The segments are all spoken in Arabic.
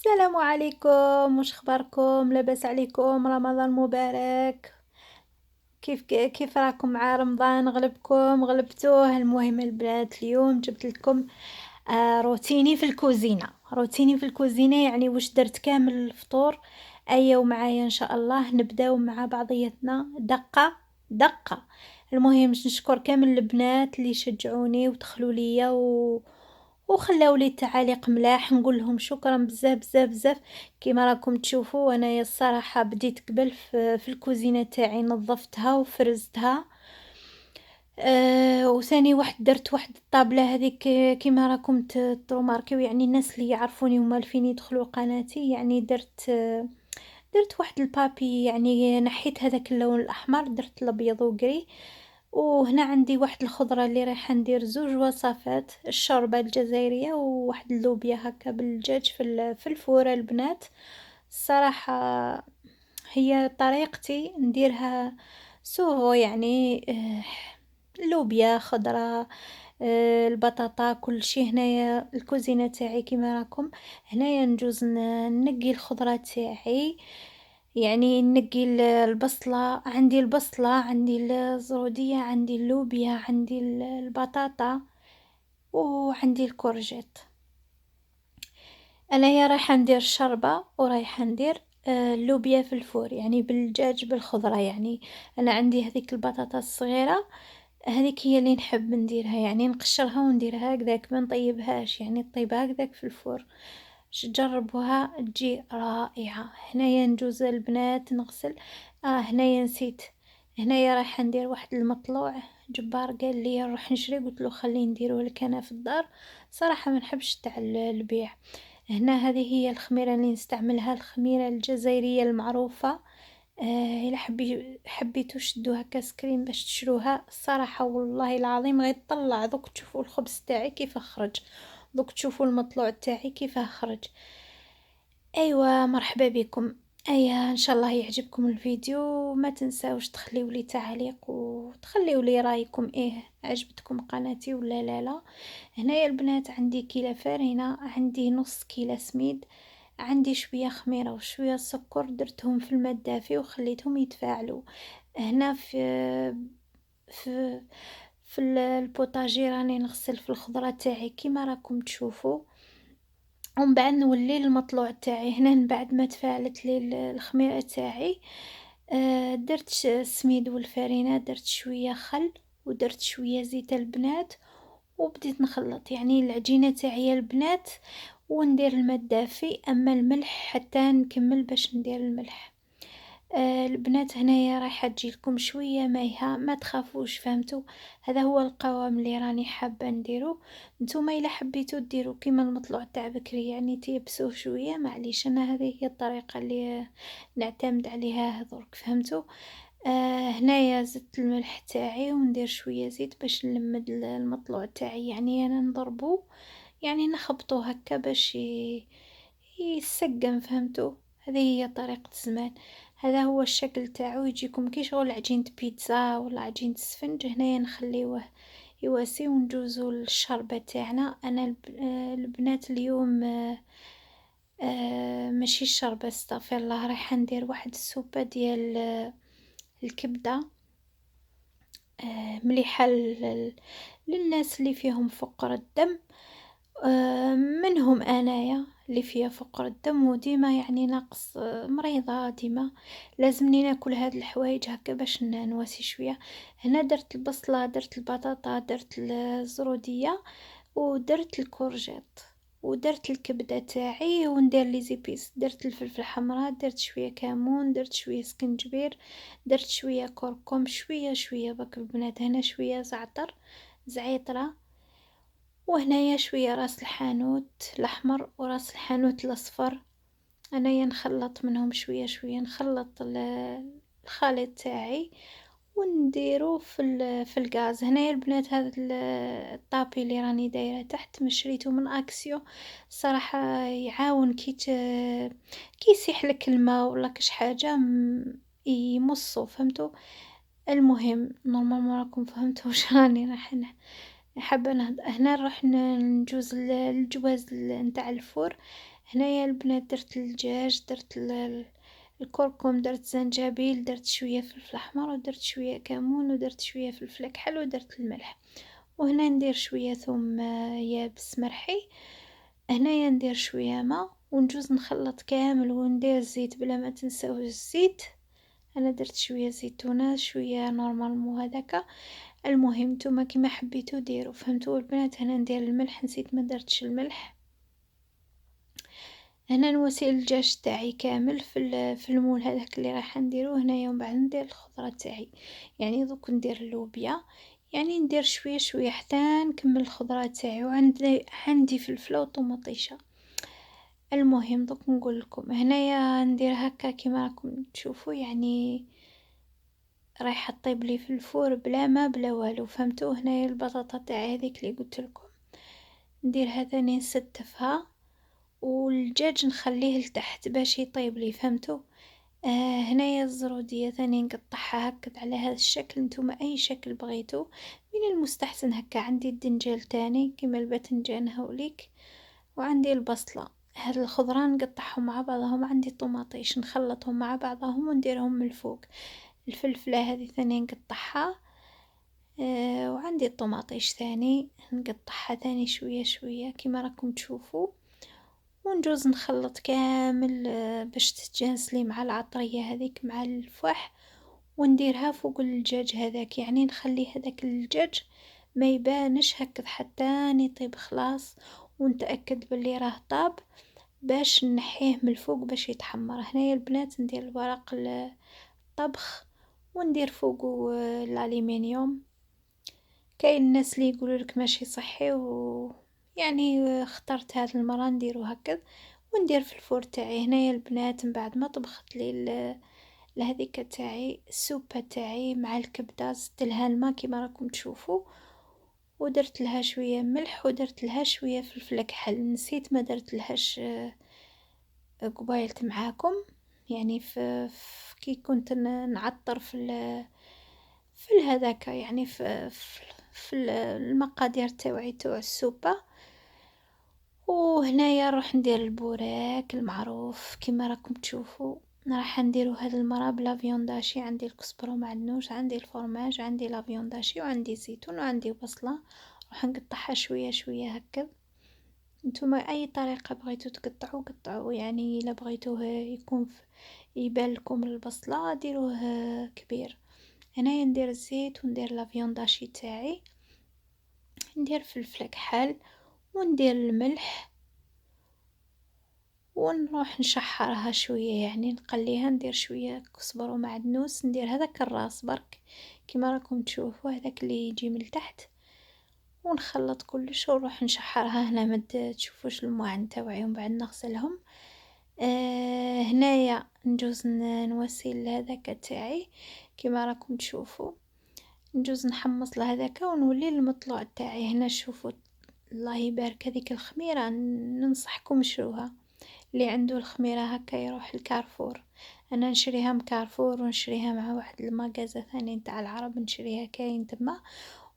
السلام عليكم، واش اخباركم؟ لاباس عليكم؟ رمضان مبارك. كيف راكم مع رمضان؟ غلبكم غلبتوه؟ المهم البنات اليوم جبت لكم روتيني في الكوزينه. روتيني في الكوزينه يعني واش درت كامل الفطور. ايا ومعايا ان شاء الله نبداو مع بعضياتنا دقه دقه. المهم نشكر كامل البنات اللي شجعوني ودخلوا ليا وخلاو لي التعاليق ملاح، نقول لهم شكرا بزاف بزاف بزاف. كيما راكم تشوفوا انايا الصراحه بديت قبل في الكوزينه تاعي، نظفتها وفرزتها. وثاني واحد درت واحد الطابله هذيك، كيما راكم تروماركيو، يعني الناس اللي يعرفوني هما الفين يدخلوا قناتي، يعني درت واحد البابي، يعني نحيت هذاك اللون الاحمر درت الابيض وقري. وهنا عندي واحد الخضره اللي رايحه ندير زوج وصفات، الشوربه الجزائريه وواحد اللوبيا هكا بالدجاج في الفوره البنات. الصراحه هي طريقتي نديرها سوغو، يعني لوبيا خضرة، البطاطا كل شي. هنايا الكوزينة تاعي كيما راكم، هنايا نجوز نقي الخضرة تاعي، يعني نقي البصلة، عندي البصلة، عندي الزرودية، عندي اللوبيا، عندي البطاطا، وعندي الكورجيت. انايا رايحة ندير الشربة ورايحة ندير اللوبيا في الفور، يعني بالدجاج بالخضرة. يعني انا عندي هذيك البطاطا الصغيرة، هذيك هي اللي نحب نديرها، يعني نقشرها ونديرها هكذاك، ما نطيبهاش، يعني نطيبها هكذاك في الفور. جربوها تجي رائعة. هنايا نجوز البنات نغسل. هنايا نسيت، هنايا رايحة ندير واحد المطلوع جبار، قال لي نروح نشري، قلت له خليه نديروه لك انا في الدار. صراحة ما نحبش تاع البيع. هنا هذه هي الخميرة اللي نستعملها، الخميرة الجزائرية المعروفة. إلا حبيتو شدو هكا سكرين باش تشروها. الصراحة والله العظيم غير طلع، دوك تشوفوا الخبز تاعي كيف خرج، دوك تشوفوا المطلوع تاعي كيف خرج. ايوا مرحبا بكم. ايا ان شاء الله يعجبكم الفيديو، ما تنساوش تخليوا لي تعليق وتخليوا لي رايكم، عجبتكم قناتي ولا لا. هنايا البنات عندي كيلة فرينة، عندي نص كيلة سميد، عندي شوية خميرة وشوية سكر، درتهم في الماء الدافي وخليتهم يتفاعلوا. هنا في البوطاجي راني نغسل في الخضرة تاعي كيما راكم تشوفوا. ومن بعد نولي المطلوع تاعي هنا، من بعد ما تفاعلت لي الخميرة تاعي، درت السميد والفرينة، درت شوية خل ودرت شوية زيت البنات، وبديت نخلط يعني العجينة تاعي البنات، وندير الماء الدافي. اما الملح حتى نكمل باش ندير الملح. البنات هنايا رايحة تجيلكم شوية مايها، ما تخافوش، فهمتوا؟ هذا هو القوام اللي راني حابة نديرو. نتوما الا حبيتو ديرو كيما المطلوع تاع بكري، يعني تيبسوه شوية، معليش انا هذه هي الطريقة اللي نعتمد عليها درك، فهمتوا؟ هنايا زدت الملح تاعي وندير شوية زيت باش نلمد المطلوع تاعي، يعني انا نضربو، يعني نخبطو هكا باش يسقم، فهمتوا؟ هذه هي طريقة الزمان. هذا هو الشكل تاعو، يجيكم كي شغل عجينة بيتزا ولا عجينة سفنج. هنايا نخليوه يواسي ونجوزو للشربة تاعنا. انا البنات اليوم ماشي الشربة، استغفر الله، رايحة ندير واحد السوبة ديال الكبدة، مليحة للناس اللي فيهم فقر الدم، منهم انايا اللي فيها فقر الدم، وديما يعني ناقص، مريضة ديما لازمني ناكل هاد الحوايج هكا باش نواسي شوية. هنا درت البصلة، درت البطاطا، درت الزرودية، ودرت الكورجيت، ودرت الكبدة تاعي، وندير لي زيبيس، درت الفلفل الحمراء، درت شوية كمون، درت شوية سكنجبير، درت شوية كركم، شوية شوية بك البنات، هنا شوية زعتر زعيطرة، وهنايا شوية راس الحانوت الأحمر وراس الحانوت الأصفر. أنايا نخلط منهم شوية شوية، نخلط الخليط تاعي ونديرو في الغاز. هنايا البنات هذا الطابي اللي راني دايره تحت مشريته من اكسيو، صراحه يعاون كي يسيح لك الماء ولا كش حاجه يمصو، فهمتوا؟ المهم نورمالمون راكم فهمتوا واش راني راح حابة هنا نروح نجوز الجواز نتاع الفور. هنايا البنات درت الدجاج، درت الكركم، درت زنجبيل، درت شوية فلفل أحمر، ودرت شوية كمون، ودرت شوية فلفل كحل، ودرت الملح، وهنا ندير شوية ثوم يابس مرحي، هنايا ندير شوية ما، ونجوز نخلط كامل وندير الزيت بلا ما تنساو الزيت. أنا درت شوية زيتونة شوية نورمالمون هذاكا، المهم نتوما كيما حبيتو ديرو فهمتوا البنات. هنا ندير الملح، نسيت ما درتش الملح. هنا نواسي الدجاج تاعي كامل في المول هذاك اللي رايحة نديرو هنايا، ومن بعد ندير الخضرة تاعي، يعني دوك ندير اللوبيا، يعني ندير شوية شوية حتى نكمل الخضرة تاعي، وعندي فلفلة وطماطيشة. المهم دوك نقول لكم هنايا ندير هكا كيما راكم تشوفوا، يعني رايحة طيب لي في الفور بلا ما بلا والو فهمتوا. هنايا البطاطا تاعي هذيك اللي قلت لكم ندير هذاني نستفها، والدجاج نخليه لتحت باش يطيب لي فهمتوا. هنايا الزرودية ثاني نقطعها هكا على هذا الشكل، نتوما اي شكل بغيتو، من المستحسن هكا. عندي الدنجال تاني كيما الباذنجان هاوليك، وعندي البصلة، هاد الخضرة نقطعهم مع بعضهم، عندي طماطيش نخلطهم مع بعضهم ونديرهم من الفوق، الفلفلة هذه ثاني نقطعها، وعندي الطماطيش ثاني نقطعها ثاني شوية شوية كيما راكم تشوفوا، ونجوز نخلط كامل باش تتجانس لي مع العطرية هذيك مع الفحم، ونديرها فوق الدجاج هذاك، يعني نخلي هذاك الدجاج ما يبانش هكذا حتى يطيب خلاص، ونتأكد باللي راه طاب باش نحيه من الفوق باش يتحمر. هنايا البنات ندير الورق الطبخ وندير فوقه الألمنيوم. كاين الناس اللي يقولولك ماشي صحي، يعني اخترت هاد المرة نديرو هكذا، وندير في الفور تاعي. هنايا البنات من بعد ما طبخت لي لهذيك تاعي السوبة تاعي مع الكبدة، زدتلها الماء كيما راكم تشوفوا، ودرت لها شوية ملح، ودرت لها شوية فلفل كحل، نسيت ما درت لهاش قبايلت معاكم، يعني كي كنت نعطر في هذاك، يعني في المقادير تاوعي تاع السوبة. وهنايا نروح ندير البوراك المعروف كيما راكم تشوفوا، راح نديرو هاد المرة بلا فيونداشي، عندي الكزبرة ومعدنوس، عندي الفرماج، عندي لا فيونداشي، وعندي زيتون، وعندي بصلة، راح نقطعها شوية شوية هكا. نتوما اي طريقة بغيتو تقطعوا قطعوا، يعني الا بغيتوه يكون يبان لكم البصلة ديروه كبير. هنايا ندير الزيت وندير لا فيونداشي تاعي، ندير فلفل كحل وندير الملح، ونروح نشحرها شوية، يعني نقليها، ندير شوية كزبرة ومعدنوس، ندير هذاك الراس برك كيما راكم تشوفوا هذاك اللي يجي من تحت، ونخلط كلش ونروح نشحرها. هنا ما تشوفوش المواعن تاوعي، ومن بعد نغسلهم. هنايا نجوز نوسيل هذاك تاعي كيما راكم تشوفوا، نجوز نحمص لهذاك ونولي المطلوع تاعي. هنا شوفوا الله يبارك هذيك الخميرة ننصحكم شروها، اللي عنده الخميرة هكا يروح الكارفور، انا نشريها من كارفور، ونشريها مع واحد المغازة ثاني نتاع العرب نشريها، كاين تما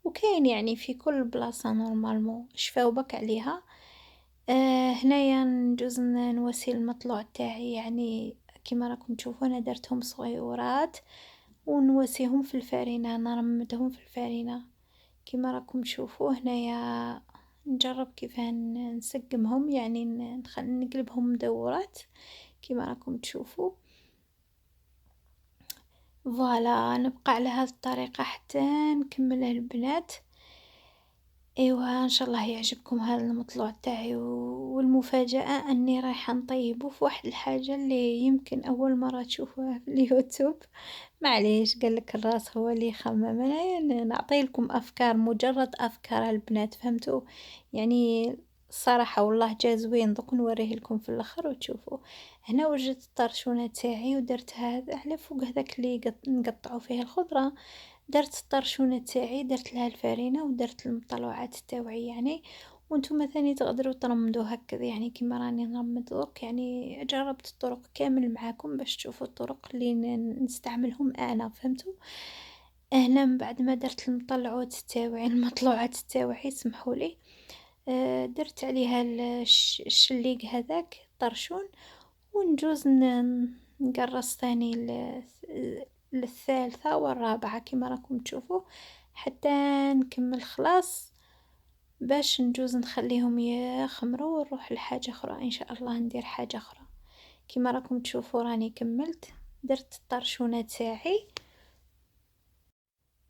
وكاين يعني في كل بلاصة نورمالمون، شفاو بك عليها. هنايا نجوز نواسي المطلوع تاعي، يعني كيما راكم تشوفوا انا درتهم صغيورات ونواسيهم في الفرينة، نرمدهم في الفرينة كيما راكم تشوفوا. هنايا نجرب كيف نسقمهم، يعني نقلبهم مدورات كيما راكم تشوفوا. فوالا نبقى على هذه الطريقة حتى نكملها البنات. ايوه ان شاء الله يعجبكم هذا المطلوع تاعي، والمفاجأة اني رايحة نطيبه في واحد الحاجة اللي يمكن اول مرة تشوفوها في اليوتيوب. معليش قالك الراس هو اللي يخمم، انا يعني نعطي لكم افكار، مجرد افكار البنات فهمتوا، يعني الصراحة والله جا زوين، دوك نوريه لكم في الاخر وتشوفوا. هنا وجدت الطرشونة تاعي ودرتها على فوق هذاك اللي نقطعوا فيه الخضرة، درت الطرشونة تاعي، درت لها الفرينة ودرت المطلوعات تاوعي يعني. وانتم ثاني تقدروا ترمدوا هكذا، يعني كيما راني نرمد درك، يعني جربت الطرق كامل معاكم باش تشوفوا الطرق اللي نستعملهم انا فهمتوا. هنا من بعد ما درت المطلعات تاوعي المطلوعات تاوعي سمحوا لي، درت عليها الشليق هذاك، الطرشون، ونجوز نقرص ثاني للثالثة والرابعة كيما راكم تشوفوا حتى نكمل خلاص، باش نجوز نخليهم يخمروا ونروح لحاجة أخرى إن شاء الله ندير حاجة أخرى. كيما راكم تشوفوا راني كملت، درت الطرشونة تاعي،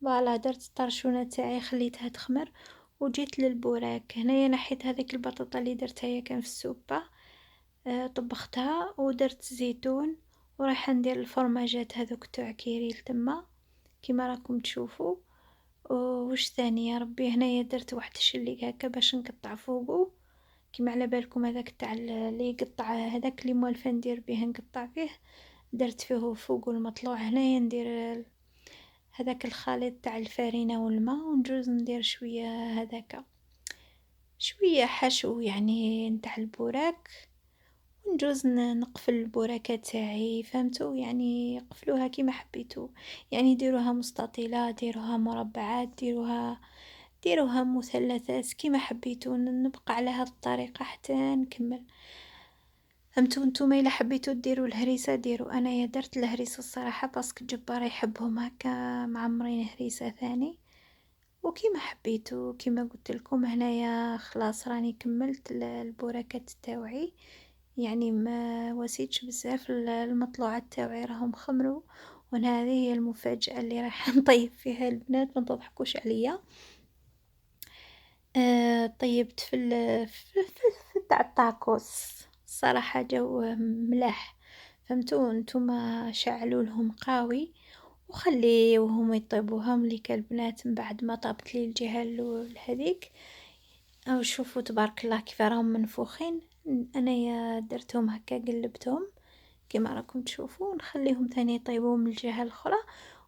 فوالا درت الطرشونة تاعي خليتها تخمر، وجيت للبوراك. هنايا نحيت هذيك البطاطا اللي درتها هي كان في السوبة، طبختها ودرت زيتون، ورايحة ندير الفرماجات هذوك تاع كيريل تما كيما راكم تشوفوا. وش ثاني يا ربي، هنايا درت واحد الشليق هكا باش نقطع فوقو، كيما على بالكم هذاك تاع اللي يقطع، هذاك اللي موالفة ندير بيه نقطع فيه، درت فيه فوقو المطلوع. هنايا ندير هذاك الخليط تاع الفارينة والماء، ونجوز ندير شوية هذاك شوية حشو يعني نتاع البوراك، ونجوز نقفل البوراكة تاعي، فهمتوا يعني قفلوها كيما حبيتوا، يعني ديروها مستطيلة، ديروها مربعات، ديروها مثلثات كيما حبيتوا. نبقى على هاد الطريقة حتى نكمل. فهمتوا نتوما إلا حبيتوا ديروا الهريسة ديروا، أنايا درت الهريسة الصراحة باسكو جبار يحبهم هكا معمرين هريسة ثاني، وكيما حبيتوا كيما قلت لكم. هنايا خلاص راني كملت البوراكات تاوعي، يعني ما وسيتش بزاف، المطلوعات تاوعي راهم خمروا. وهنا هذه هي المفاجأة اللي راح نطيب فيها البنات، ما تضحكوش عليا. طيبت في تاع الطاكوس صراحة جو ملاح، فهمتوا نتوما شعلوا لهم قاوي وخليوهم يطيبوها مليك البنات. من بعد ما طابت لي الجهة الأولى هذيك، أو شوفوا تبارك الله كيف راهم منفوخين، أنايا درتهم هكا قلبتهم كيما راكم تشوفوا، نخليهم ثاني يطيبوا من الجهة الأخرى.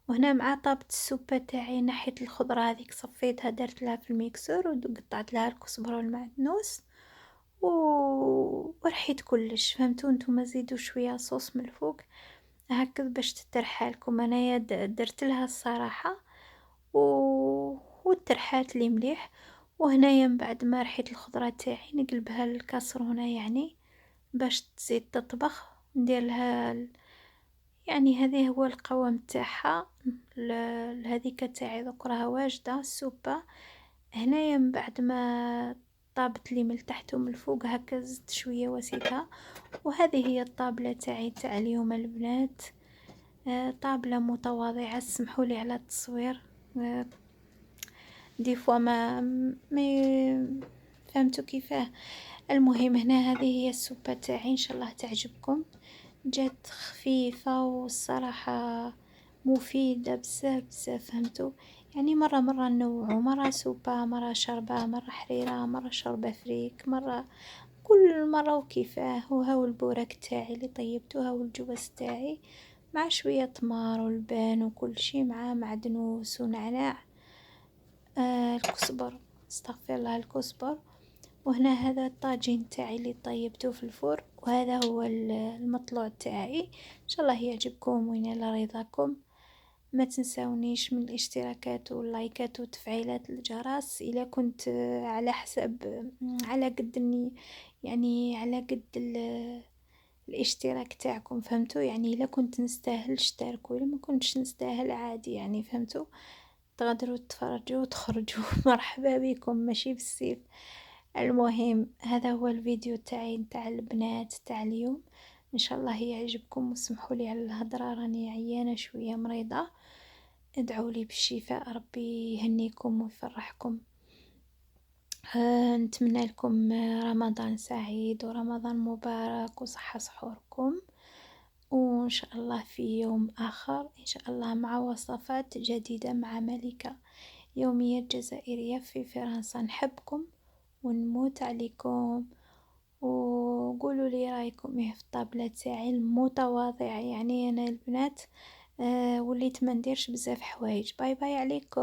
وهنا مع طابت السوبة تاعي نحيت الخضرة هذيك صفيتها درت لها في الميكسور وقطعت لها الكزبرة والمعدنوس ورحيت كلش. فهمتوا نتوما زيدوا شوية صوص من الفوق هكذا باش تترحالكم. انايا درت لها الصراحة وترحات لي مليح. وهنايا من بعد ما رحيت الخضرة تاعي نقلبها للكاسرونة يعني باش تزيد تطبخ، ندير لها يعني هذه هو القوام تاعها. هذيك تاعي دوك راها واجدة السوبة. هنايا من بعد ما طابت لي من التحت ومن الفوق هكا زدت شوية وسيتها. وهذه هي الطابلة تاعي تاع اليوم البنات، طابلة متواضعة، سمحوا لي على التصوير، دي فوا ما فهمتوا كيفاه. المهم هنا هذه هي السوبة تاعي، ان شاء الله تعجبكم. جات خفيفة والصراحة مفيدة بزاف بزاف، فهمتوا يعني مرة نوعو، مرة سوبة، مرة شربة، مرة حريرة، مرة شربة فريك، مرة كل مرة وكيفاه. وهاو البوراك تاعي اللي طيبتوها والجوز تاعي مع شوية تمار والبان وكل شي مع معدنوس ونعناع، الكزبر، استغفر الله، الكزبر. وهنا هذا الطاجين تاعي اللي طيبته في الفرن، وهذا هو المطلوع تاعي. ان شاء الله يعجبكم وينال رضاكم. ما تنساونيش من الاشتراكات واللايكات وتفعيلات الجرس اذا كنت على حسب على قد يعني على قد الاشتراك تاعكم، فهمتوا يعني اذا كنت نستاهل اشتركوا، اذا ما كنتش نستاهل عادي يعني، فهمتوا تقدروا تتفرجوا وتخرجوا مرحبا بكم ماشي بالسيف. المهم هذا هو الفيديو تاعي نتاع البنات تاع اليوم، ان شاء الله يعجبكم. وسمحوا لي على الهضره راني عيانه شويه مريضه، ادعوا لي بالشفاء، ربي يهنيكم ويفرحكم. نتمنى لكم رمضان سعيد ورمضان مبارك وصحة سحوركم، وإن شاء الله في يوم آخر إن شاء الله مع وصفات جديدة مع ملكة يومية جزائرية في فرنسا. نحبكم ونموت عليكم، وقولوا لي رايكم ايه في الطابلة تاعي المتواضعة. يعني أنا البنات وليت ما نديرش بزاف حوايج. باي باي عليكم.